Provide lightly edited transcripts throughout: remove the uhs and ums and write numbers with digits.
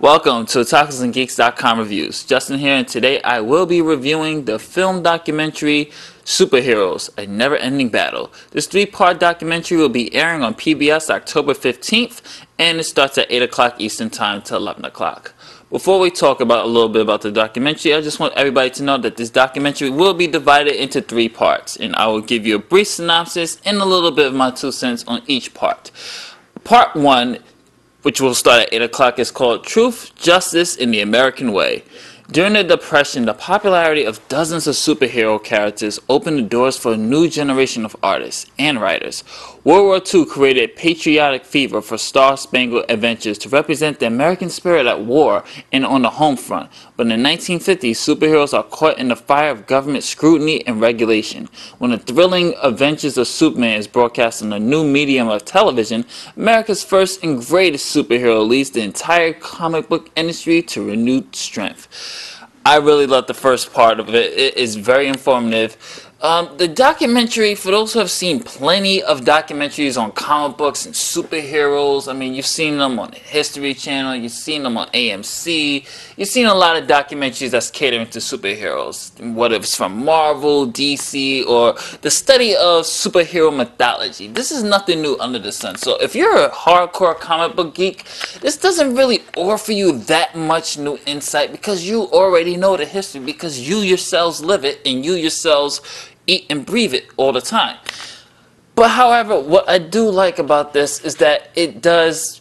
Welcome to OtakusandGeeks.com reviews. Justin here, and today I will be reviewing the film documentary Superheroes, A Never-Ending Battle. This 3-part documentary will be airing on PBS October 15th, and it starts at 8 o'clock Eastern Time to 11 o'clock. Before we talk about a little bit about the documentary, I just want everybody to know that this documentary will be divided into 3 parts, and I will give you a brief synopsis and a little bit of my 2 cents on each part. Part 1, which will start at 8 o'clock, is called Truth, Justice, and the American Way. During the Depression, the popularity of dozens of superhero characters opened the doors for a new generation of artists and writers. World War II created a patriotic fever for star-spangled adventures to represent the American spirit at war and on the home front. But in the 1950s, superheroes are caught in the fire of government scrutiny and regulation. When the thrilling Adventures of Superman is broadcast on the new medium of television, America's first and greatest superhero leads the entire comic book industry to renewed strength. I really love the first part of it. It is very informative. The documentary, for those who have seen plenty of documentaries on comic books and superheroes, I mean, you've seen them on the History Channel, you've seen them on AMC, you've seen a lot of documentaries that's catering to superheroes, whether it's from Marvel, DC, or the study of superhero mythology. This is nothing new under the sun. So if you're a hardcore comic book geek, this doesn't really offer you that much new insight because you already know the history, because you yourselves live it and you yourselves eat and breathe it all the time. But however, what I do like about this is that it does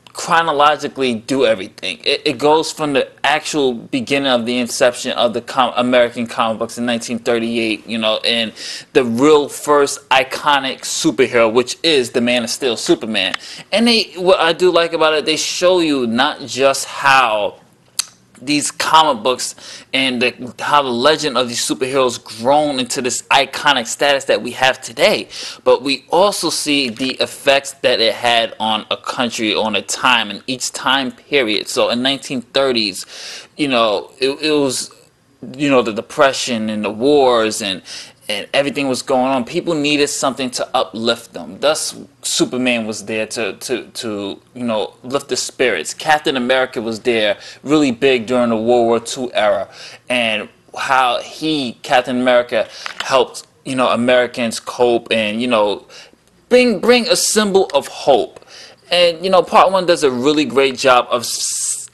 chronologically do everything. It goes from the actual beginning of the inception of the American comic books in 1938, you know, and the real first iconic superhero, which is the Man of Steel, Superman. And what I do like about it, they show you not just how these comic books and how the legend of these superheroes grown into this iconic status that we have today, but we also see the effects that it had on a country, on a time, and each time period. So in 1930s, you know, it was, you know, the Depression and the wars and everything was going on. People needed something to uplift them. Thus, Superman was there to you know, lift the spirits. Captain America was there, really big during the World War II era, and how Captain America, helped, you know, Americans cope and, you know, bring a symbol of hope. And, you know, part 1 does a really great job of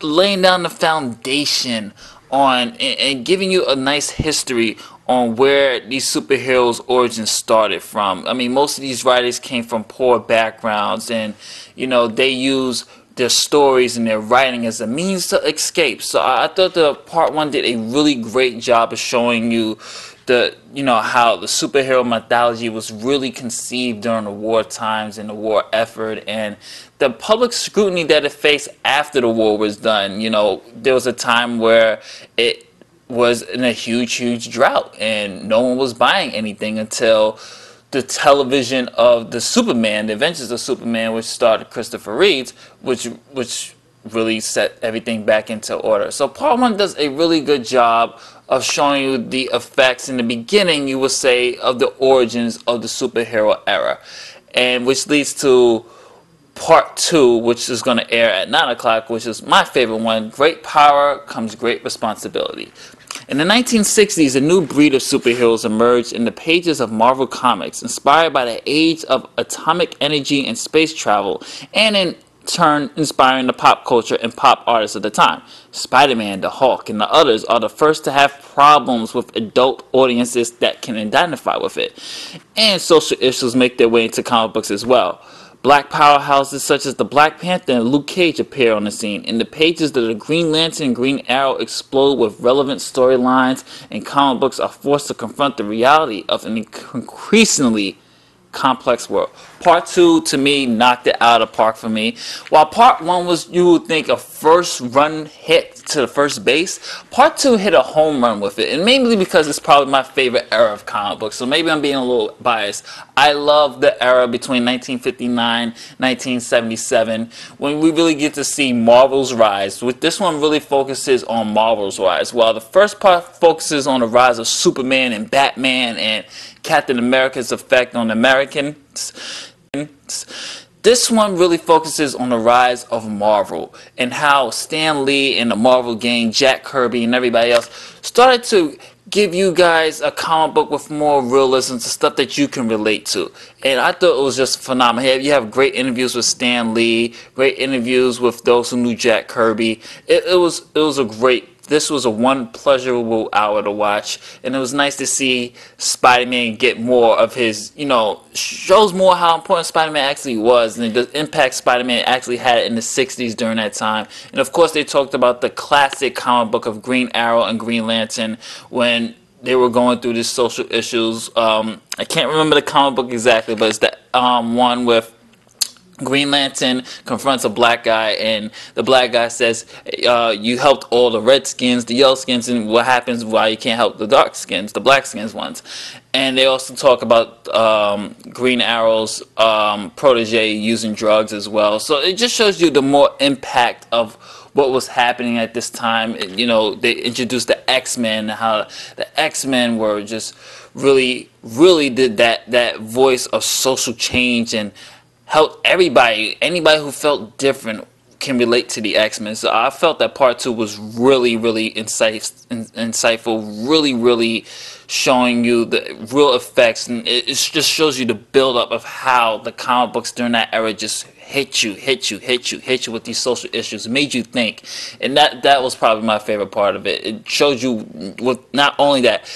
laying down the foundation on and giving you a nice history on where these superheroes' origins started from. I mean, most of these writers came from poor backgrounds, and, you know, they use their stories and their writing as a means to escape. So I thought the part 1 did a really great job of showing you you know, how the superhero mythology was really conceived during the war times and the war effort, and the public scrutiny that it faced after the war was done. You know, there was a time where it was in a huge drought and no one was buying anything until the television of the Superman, The Adventures of Superman, which starred Christopher Reeves, which really set everything back into order. So part 1 does a really good job of showing you the effects in the beginning, you would say, of the origins of the superhero era, and which leads to part 2, which is going to air at 9 o'clock, which is my favorite one. Great power comes great responsibility. In the 1960s, a new breed of superheroes emerged in the pages of Marvel Comics, inspired by the age of atomic energy and space travel, and in turn inspiring the pop culture and pop artists of the time. Spider-Man, the Hulk, and the others are the first to have problems with adult audiences that can identify with it. And social issues make their way into comic books as well. Black powerhouses such as the Black Panther and Luke Cage appear on the scene. In the pages that the Green Lantern and Green Arrow explode with relevant storylines, and comic books are forced to confront the reality of an increasingly complex world. Part 2, to me, knocked it out of the park for me. While part 1 was, you would think, a first run hit to the first base, part 2 hit a home run with it, and mainly because it's probably my favorite era of comic books, so maybe I'm being a little biased. I love the era between 1959 1977, when we really get to see Marvel's rise. With this one really focuses on Marvel's rise, while the first part focuses on the rise of Superman and Batman and Captain America's effect on Americans. This one really focuses on the rise of Marvel and how Stan Lee and the Marvel gang, Jack Kirby and everybody else started to give you guys a comic book with more realism, to stuff that you can relate to. And I thought it was just phenomenal. You have great interviews with Stan Lee, great interviews with those who knew Jack Kirby. It was a great. This was a one pleasurable hour to watch, and it was nice to see Spider-Man get more of his, shows more how important Spider-Man actually was, and the impact Spider-Man actually had in the 60s during that time. And of course, they talked about the classic comic book of Green Arrow and Green Lantern when they were going through these social issues. I can't remember the comic book exactly, but it's the one with Green Lantern confronts a black guy, and the black guy says, you helped all the redskins, the yellow skins, and what happens why you can't help the dark skins, the black skins ones. And they also talk about Green Arrow's protege using drugs as well. So it just shows you the more impact of what was happening at this time. They introduced the X-Men, how the X-Men were just really did that voice of social change and helped anybody who felt different can relate to the X-Men. So I felt that part 2 was really insightful, really showing you the real effects, and it just shows you the build-up of how the comic books during that era just hit you with these social issues. It made you think, and that was probably my favorite part of it. It showed you with not only that,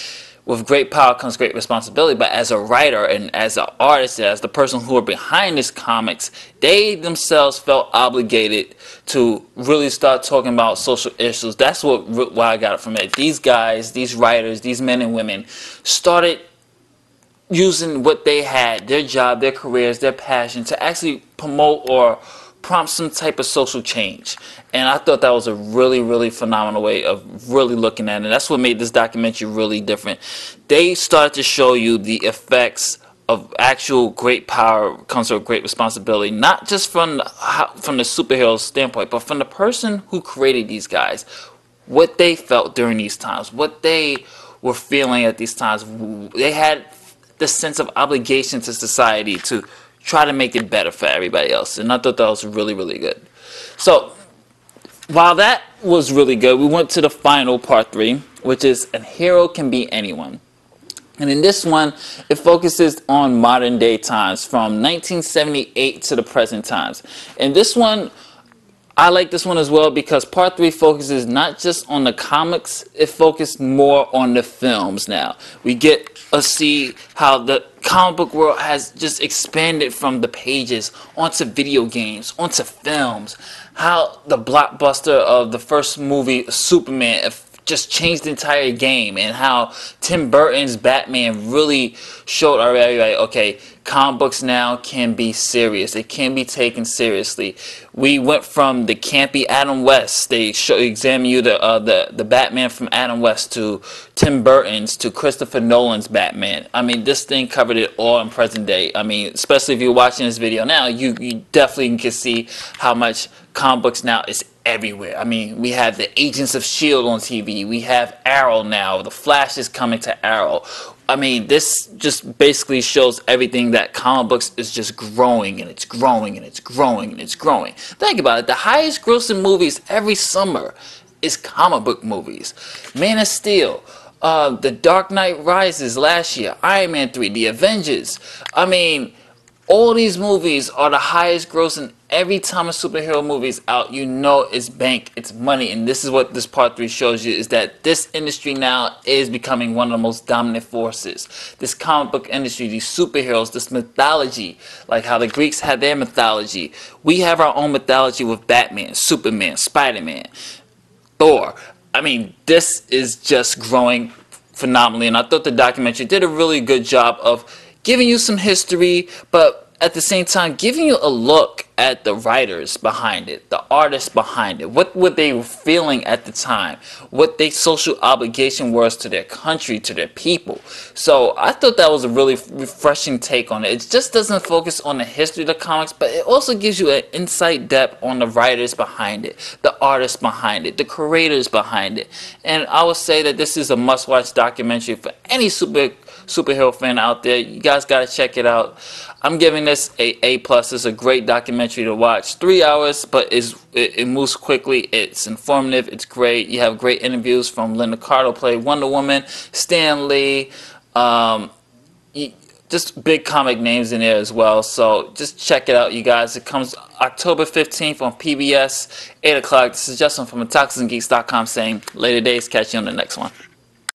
with great power comes great responsibility, but as a writer and as an artist, as the person who are behind these comics, they themselves felt obligated to really start talking about social issues. That's why I got it from it. These guys, these writers, these men and women started using what they had, their job, their careers, their passion, to actually promote or prompt some type of social change. And I thought that was a really phenomenal way of really looking at it. That's what made this documentary really different. They started to show you the effects of actual great power comes with great responsibility, not just from the superhero standpoint, but from the person who created these guys, what they felt during these times, what they were feeling at these times. They had the sense of obligation to society to try to make it better for everybody else. And I thought that was really good. So while that was really good, we went to the final part 3, which is A Hero Can Be Anyone. And in this one, it focuses on modern day times from 1978 to the present times. And this one, I like this one as well because part 3 focuses not just on the comics, it focused more on the films now. We get to see how the comic book world has just expanded from the pages onto video games, onto films. How the blockbuster of the first movie, Superman, just changed the entire game, and how Tim Burton's Batman really showed everybody, okay, comic books now can be serious. They can be taken seriously. We went from the campy Adam West, they examine you the Batman from Adam West, to Tim Burton's, to Christopher Nolan's Batman. I mean, this thing covered it all in present day. I mean, especially if you're watching this video now, you definitely can see how much comic books now is everywhere. I mean, we have the Agents of S.H.I.E.L.D. on TV. We have Arrow now. The Flash is coming to Arrow. I mean, this just basically shows everything that comic books is just growing, and it's growing, and it's growing, and it's growing. Think about it. The highest grossing movies every summer is comic book movies. Man of Steel, The Dark Knight Rises last year, Iron Man 3, The Avengers. I mean, all these movies are the highest grossing. Every time a superhero movie is out, you know it's bank, it's money. And this is what this part 3 shows you, is that this industry now is becoming one of the most dominant forces. This comic book industry, these superheroes, this mythology, like how the Greeks had their mythology. We have our own mythology with Batman, Superman, Spider-Man, Thor. I mean, this is just growing phenomenally. And I thought the documentary did a really good job of giving you some history, but at the same time giving you a look at the writers behind it, the artists behind it, what they were feeling at the time, what their social obligation was to their country, to their people. So I thought that was a really refreshing take on it. It just doesn't focus on the history of the comics, but it also gives you an insight depth on the writers behind it, the artists behind it, the creators behind it. And I would say that this is a must-watch documentary for any superhero fan out there, you guys gotta check it out. I'm giving this a A+. It's a great documentary to watch. 3 hours, but it moves quickly. It's informative. It's great. You have great interviews from Linda Carter, played Wonder Woman, Stan Lee, just big comic names in there as well. So just check it out, you guys. It comes October 15th on PBS, 8 o'clock. This is Justin from TheToxicGeeks.com saying later days. Catch you on the next one.